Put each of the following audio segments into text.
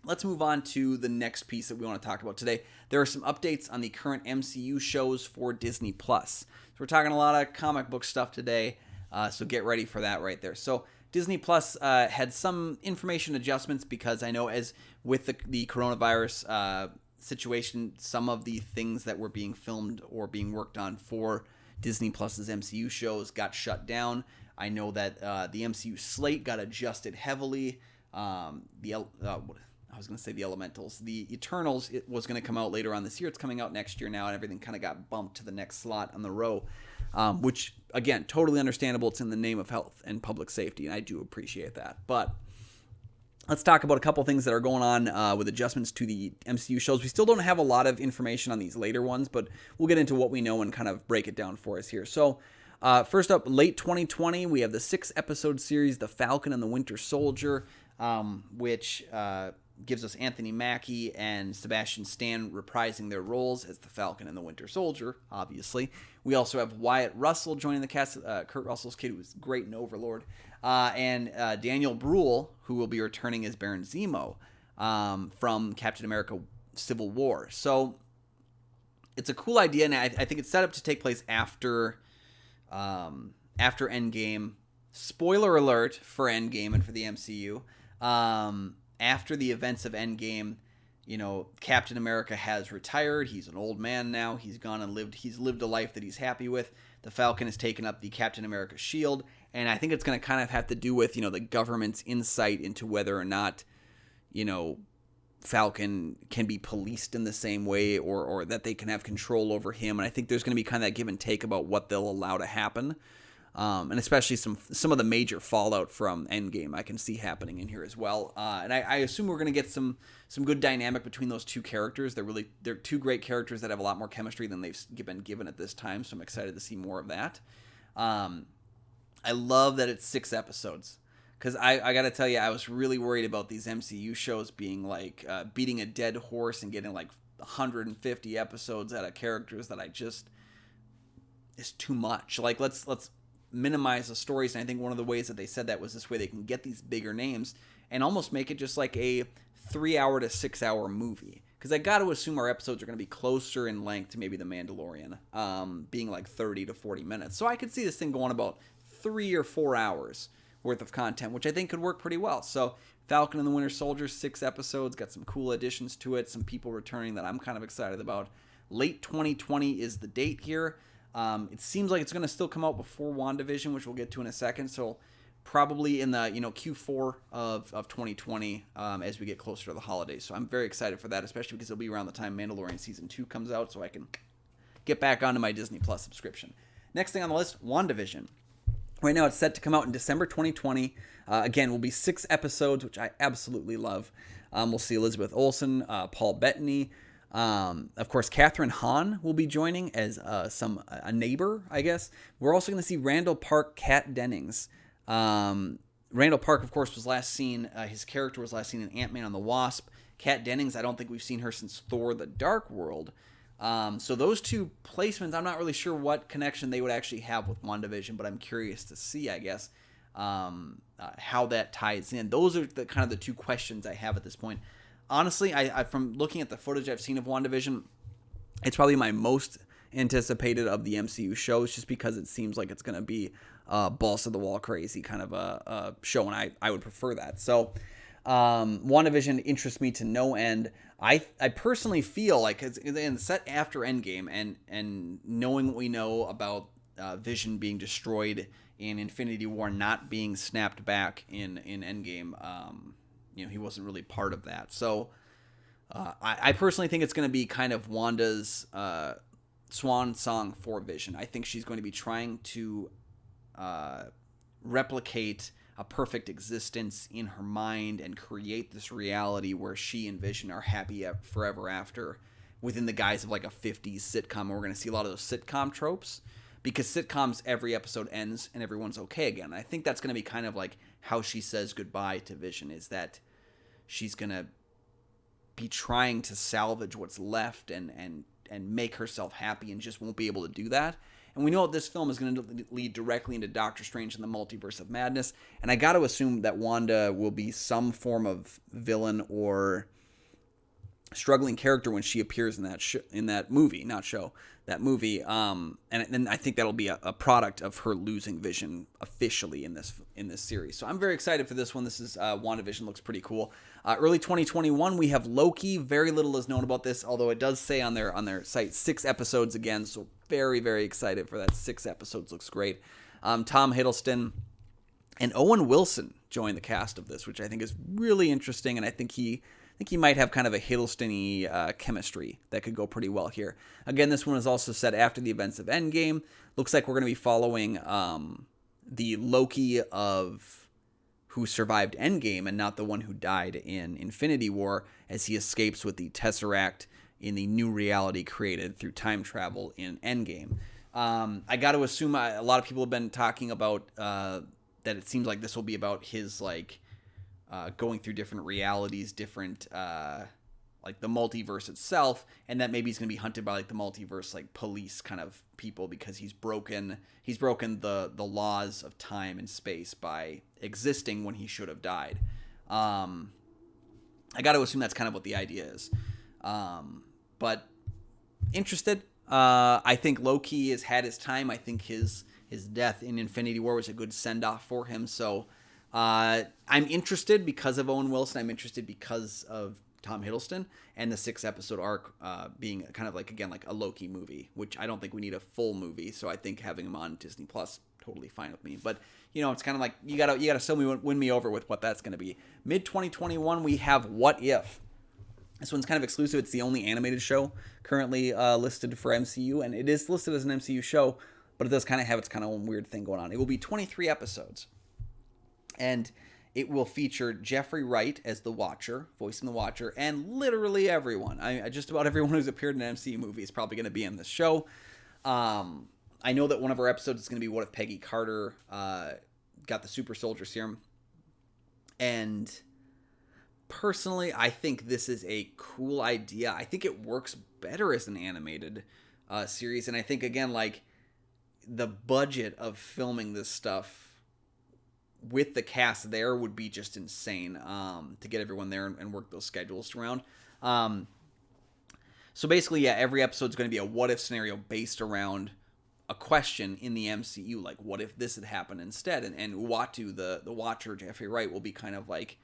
let's move on to the next piece that we want to talk about today. There are some updates on the current MCU shows for Disney+. So we're talking a lot of comic book stuff today, so get ready for that right there. So Disney Plus had some information adjustments because I know as with the coronavirus situation, some of the things that were being filmed or being worked on for Disney Plus's MCU shows got shut down. I know that the MCU slate got adjusted heavily. I was going to say the Elementals. The Eternals, it was going to come out later on this year. It's coming out next year now, and everything kind of got bumped to the next slot on the row, which, again, totally understandable. It's in the name of health and public safety, and I do appreciate that. But let's talk about a couple things that are going on with adjustments to the MCU shows. We still don't have a lot of information on these later ones, but we'll get into what we know and kind of break it down for us here. So first up, late 2020, we have the 6-episode series, The Falcon and the Winter Soldier, which gives us Anthony Mackie and Sebastian Stan reprising their roles as the Falcon and the Winter Soldier, obviously. We also have Wyatt Russell joining the cast, Kurt Russell's kid, who was great in Overlord, and Daniel Bruhl, who will be returning as Baron Zemo from Captain America Civil War. So it's a cool idea, and I think it's set up to take place after Endgame. Spoiler alert for Endgame and for the MCU. After the events of Endgame, Captain America has retired. He's an old man now. He's lived a life that he's happy with. The Falcon has taken up the Captain America shield, and I think it's going to kind of have to do with, the government's insight into whether or not, Falcon can be policed in the same way or that they can have control over him. And I think there's going to be kind of that give and take about what they'll allow to happen. And especially some of the major fallout from Endgame I can see happening in here as well. And I assume we're going to get some good dynamic between those two characters. They're two great characters that have a lot more chemistry than they've been given at this time, so I'm excited to see more of that. I love that it's 6 episodes, because I got to tell you, I was really worried about these MCU shows being like beating a dead horse and getting like 150 episodes out of characters that is too much. Like, let's minimize the stories, and I think one of the ways that they said that was this way they can get these bigger names and almost make it just like a 3-hour to 6-hour movie, because I got to assume our episodes are going to be closer in length to maybe The Mandalorian, being like 30 to 40 minutes. So I could see this thing going about 3 or 4 hours worth of content, which I think could work pretty well. So Falcon and the Winter Soldier, 6 episodes, got some cool additions to it, some people returning that I'm kind of excited about. Late 2020 is the date here. It seems like it's going to still come out before WandaVision, which we'll get to in a second. So probably in the Q4 of 2020 as we get closer to the holidays. So I'm very excited for that, especially because it'll be around the time Mandalorian Season 2 comes out, so I can get back onto my Disney Plus subscription. Next thing on the list, WandaVision. Right now it's set to come out in December 2020. Again, will be 6 episodes, which I absolutely love. We'll see Elizabeth Olsen, Paul Bettany. Of course, Catherine Hahn will be joining as a neighbor, I guess. We're also going to see Randall Park, Kat Dennings. Randall Park, of course, was last seen. His character was last seen in Ant-Man and the Wasp. Kat Dennings, I don't think we've seen her since Thor: The Dark World. So those two placements, I'm not really sure what connection they would actually have with WandaVision, but I'm curious to see, I guess, how that ties in. Those are kind of the two questions I have at this point. Honestly, I from looking at the footage I've seen of WandaVision, it's probably my most anticipated of the MCU shows, just because it seems like it's going to be balls to the wall crazy kind of a show, and I would prefer that. So WandaVision interests me to no end. I personally feel like it's set after Endgame, and knowing what we know about Vision being destroyed in Infinity War, not being snapped back in Endgame, he wasn't really part of that. So I personally think it's going to be kind of Wanda's swan song for Vision. I think she's going to be trying to replicate a perfect existence in her mind and create this reality where she and Vision are happy forever after, within the guise of like a 50s sitcom. We're going to see a lot of those sitcom tropes, because sitcoms, every episode ends and everyone's okay again. I think that's going to be kind of like how she says goodbye to Vision, is that she's going to be trying to salvage what's left and make herself happy, and just won't be able to do that. And we know this film is going to lead directly into Doctor Strange and the Multiverse of Madness. And I got to assume that Wanda will be some form of villain or struggling character when she appears in that movie, not show, that movie. And then I think that'll be a product of her losing vision officially in this series. So I'm very excited for this one. This is Wanda Vision, looks pretty cool. Early 2021, we have Loki. Very little is known about this, although it does say on their site 6 episodes again. So very, very excited for that. 6 episodes, looks great. Tom Hiddleston and Owen Wilson joined the cast of this, which I think is really interesting, and I think he might have kind of a Hiddleston-y chemistry that could go pretty well here. Again, this one is also set after the events of Endgame. Looks like we're going to be following the Loki of who survived Endgame and not the one who died in Infinity War, as he escapes with the Tesseract in the new reality created through time travel in Endgame. I got to assume a lot of people have been talking about that it seems like this will be about his going through different realities, different like the multiverse itself, and that maybe he's going to be hunted by like the multiverse police kind of people because he's broken the laws of time and space by existing when he should have died. I got to assume that's kind of what the idea is. But interested. I think Loki has had his time. I think his death in Infinity War was a good send-off for him. So I'm interested because of Owen Wilson. I'm interested because of Tom Hiddleston, and the 6-episode arc being kind of like a Loki movie, which I don't think we need a full movie. So I think having him on Disney Plus, totally fine with me. But it's kind of like you gotta still win me over with what that's going to be. Mid 2021, we have What If. This one's kind of exclusive. It's the only animated show currently listed for MCU, and it is listed as an MCU show, but it does kind of have its kind of own weird thing going on. It will be 23 episodes, and it will feature Jeffrey Wright as the Watcher, voicing the Watcher, and literally everyone. Just about everyone who's appeared in an MCU movie is probably going to be in this show. I know that one of our episodes is going to be What If Peggy Carter got the super soldier serum, and personally, I think this is a cool idea. I think it works better as an animated series, and I think, again, the budget of filming this stuff with the cast there would be just insane to get everyone there and work those schedules around. So basically, yeah, every episode is going to be a what-if scenario based around a question in the MCU, like what if this had happened instead? And Uatu, the Watcher, Jeffrey Wright, will be kind of like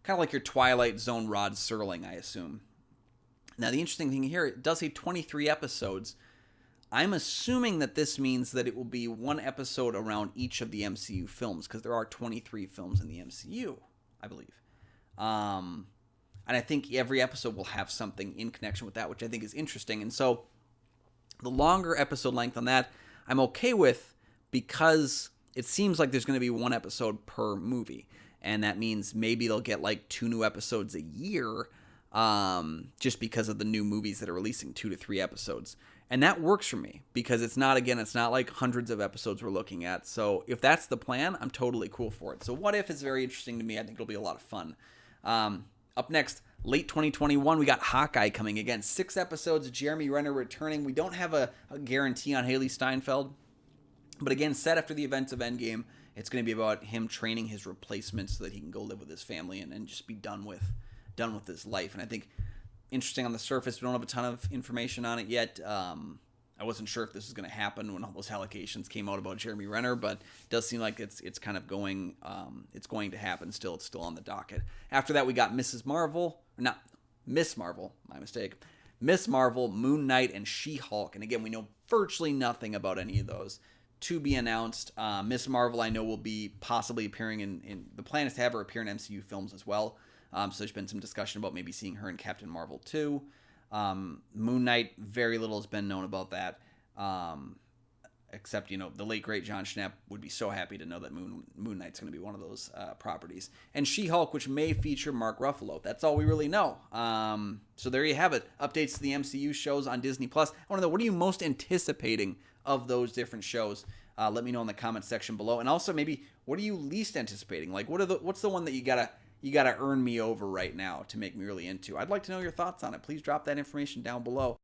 your Twilight Zone Rod Serling, I assume. Now, the interesting thing here, it does say 23 episodes. I'm assuming that this means that it will be one episode around each of the MCU films, because there are 23 films in the MCU, I believe. And I think every episode will have something in connection with that, which I think is interesting. And so the longer episode length on that, I'm okay with, because it seems like there's going to be one episode per movie. And that means maybe they'll get 2 new episodes a year, just because of the new movies that are releasing, 2 to 3 episodes. And that works for me, because it's not like hundreds of episodes we're looking at. So if that's the plan, I'm totally cool for it. So What If is very interesting to me. I think it'll be a lot of fun. Up next, late 2021, we got Hawkeye coming again. 6 episodes, Jeremy Renner returning. We don't have a guarantee on Haley Steinfeld. But again, set after the events of Endgame, it's going to be about him training his replacement so that he can go live with his family and just be done with his life. And I think, interesting on the surface, we don't have a ton of information on it yet. I wasn't sure if this was going to happen when all those allegations came out about Jeremy Renner, but it does seem like it's kind of going, it's going to happen still. It's still on the docket. After that, we got Miss Marvel, my mistake. Miss Marvel, Moon Knight, and She-Hulk. And again, we know virtually nothing about any of those. To be announced. Miss Marvel, I know, will be possibly appearing in the plan is to have her appear in MCU films as well. So there's been some discussion about maybe seeing her in Captain Marvel 2. Moon Knight, very little has been known about that. Except, the late, great John Schnapp would be so happy to know that Moon Knight's going to be one of those properties. And She-Hulk, which may feature Mark Ruffalo. That's all we really know. So there you have it. Updates to the MCU shows on Disney+. I want to know, what are you most anticipating of those different shows? Let me know in the comment section below. And also, maybe, what are you least anticipating? What's the one that you gotta earn me over right now to make me really into? I'd like to know your thoughts on it. Please drop that information down below.